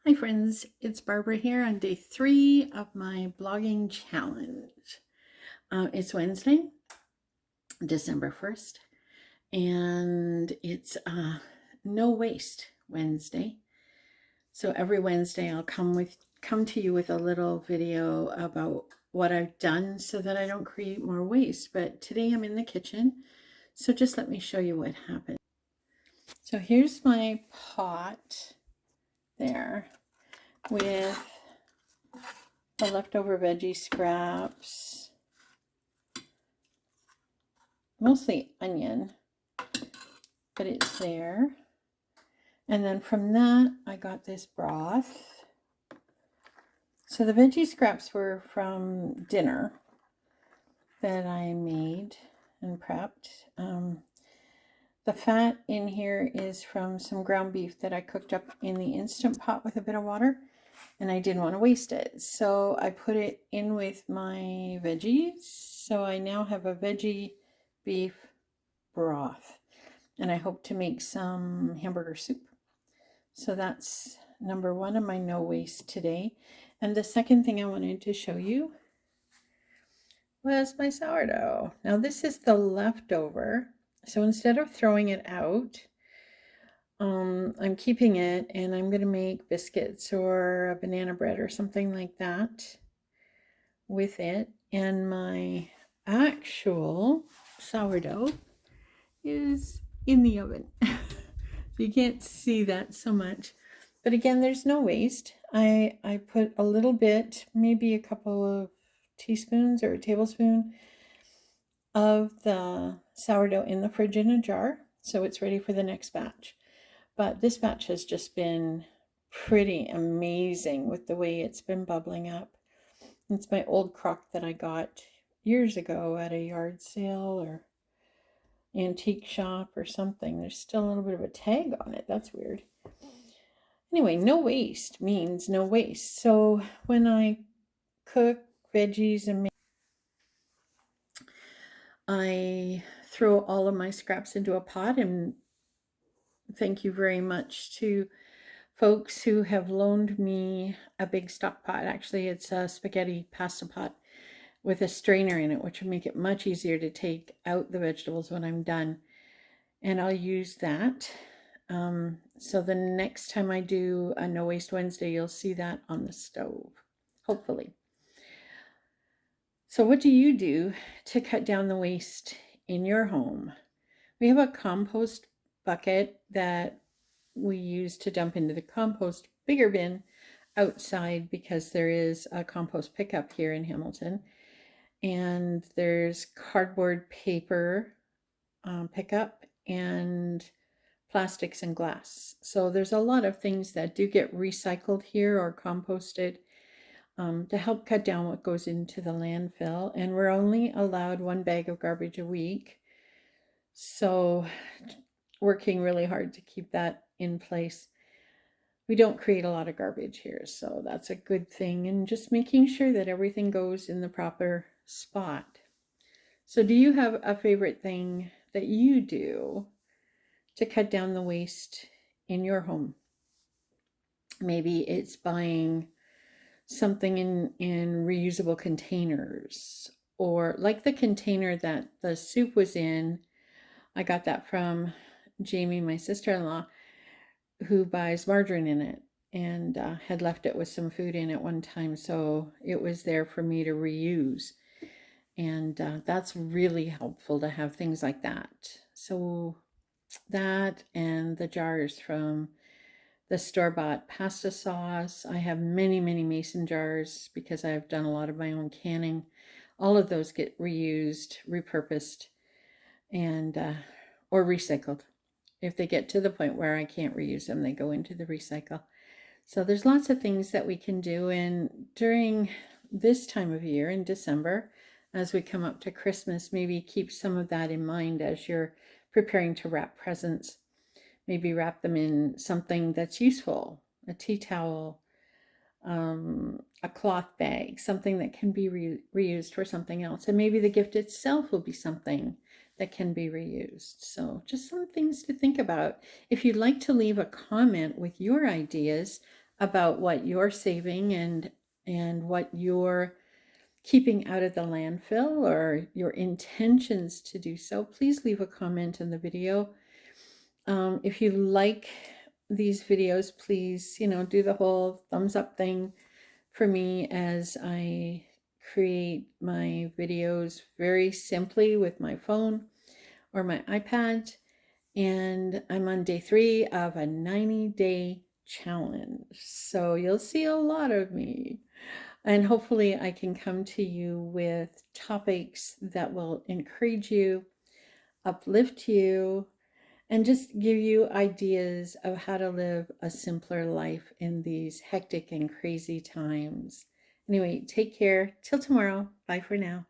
Hi friends, it's Barbara here on day 3 of my blogging challenge. It's Wednesday, December 1st, and it's No Waste Wednesday. So every Wednesday I'll come to you with a little video about what I've done so that I don't create more waste. But today I'm in the kitchen, so just let me show you what happened. So here's my pot there with the leftover veggie scraps, mostly onion, but it's there. And then from that, I got this broth. So the veggie scraps were from dinner that I made and prepped. The fat in here is from some ground beef that I cooked up in the Instant Pot with a bit of water, and I didn't want to waste it. So I put it in with my veggies. So I now have a veggie beef broth, and I hope to make some hamburger soup. So that's number 1 of my no waste today. And the second thing I wanted to show you was my sourdough. Now this is the leftover. So instead of throwing it out, I'm keeping it, and I'm going to make biscuits or a banana bread or something like that with it. And my actual sourdough is in the oven. So you can't see that so much. But again, there's no waste. I put a little bit, maybe a couple of teaspoons or a tablespoon of the sourdough in the fridge in a jar, so it's ready for the next batch. But this batch has just been pretty amazing with the way it's been bubbling up. It's my old crock that I got years ago at a yard sale or antique shop or something. There's still a little bit of a tag on it. That's weird. Anyway, no waste means no waste. So when I cook veggies and I throw all of my scraps into a pot, and thank you very much to folks who have loaned me a big stock pot. Actually, it's a spaghetti pasta pot with a strainer in it, which will make it much easier to take out the vegetables when I'm done. And I'll use that. So the next time I do a No Waste Wednesday, you'll see that on the stove, hopefully. So what do you do to cut down the waste in your home? We have a compost bucket that we use to dump into the compost bigger bin outside because there is a compost pickup here in Hamilton. And there's cardboard paper pickup and plastics and glass. So there's a lot of things that do get recycled here or composted to help cut down what goes into the landfill. And we're only allowed 1 bag of garbage a week. So working really hard to keep that in place. We don't create a lot of garbage here, so that's a good thing. And just making sure that everything goes in the proper spot. So do you have a favorite thing that you do to cut down the waste in your home? Maybe it's buying something in reusable containers, or like the container that the soup was in. I got that from Jamie, my sister-in-law, who buys margarine in it, and had left it with some food in it one time, so it was there for me to reuse. And that's really helpful to have things like that. So that, and the jars from the store-bought pasta sauce. I have many mason jars because I've done a lot of my own canning. All of those get reused, repurposed, and or recycled. If they get to the point where I can't reuse them, they go into the recycle. So there's lots of things that we can do. And during this time of year in December, as we come up to Christmas, maybe keep some of that in mind as you're preparing to wrap presents. Maybe wrap them in something that's useful, a tea towel, a cloth bag, something that can be reused for something else. And maybe the gift itself will be something that can be reused. So just some things to think about. If you'd like to leave a comment with your ideas, about what you're saving and what you're keeping out of the landfill or your intentions to do so, please leave a comment in the video. If you like these videos, please, do the whole thumbs up thing for me as I create my videos very simply with my phone or my iPad. And I'm on day 3 of a 90-day challenge. So you'll see a lot of me. And hopefully I can come to you with topics that will encourage you, uplift you, and just give you ideas of how to live a simpler life in these hectic and crazy times. Anyway, take care. Till tomorrow. Bye for now.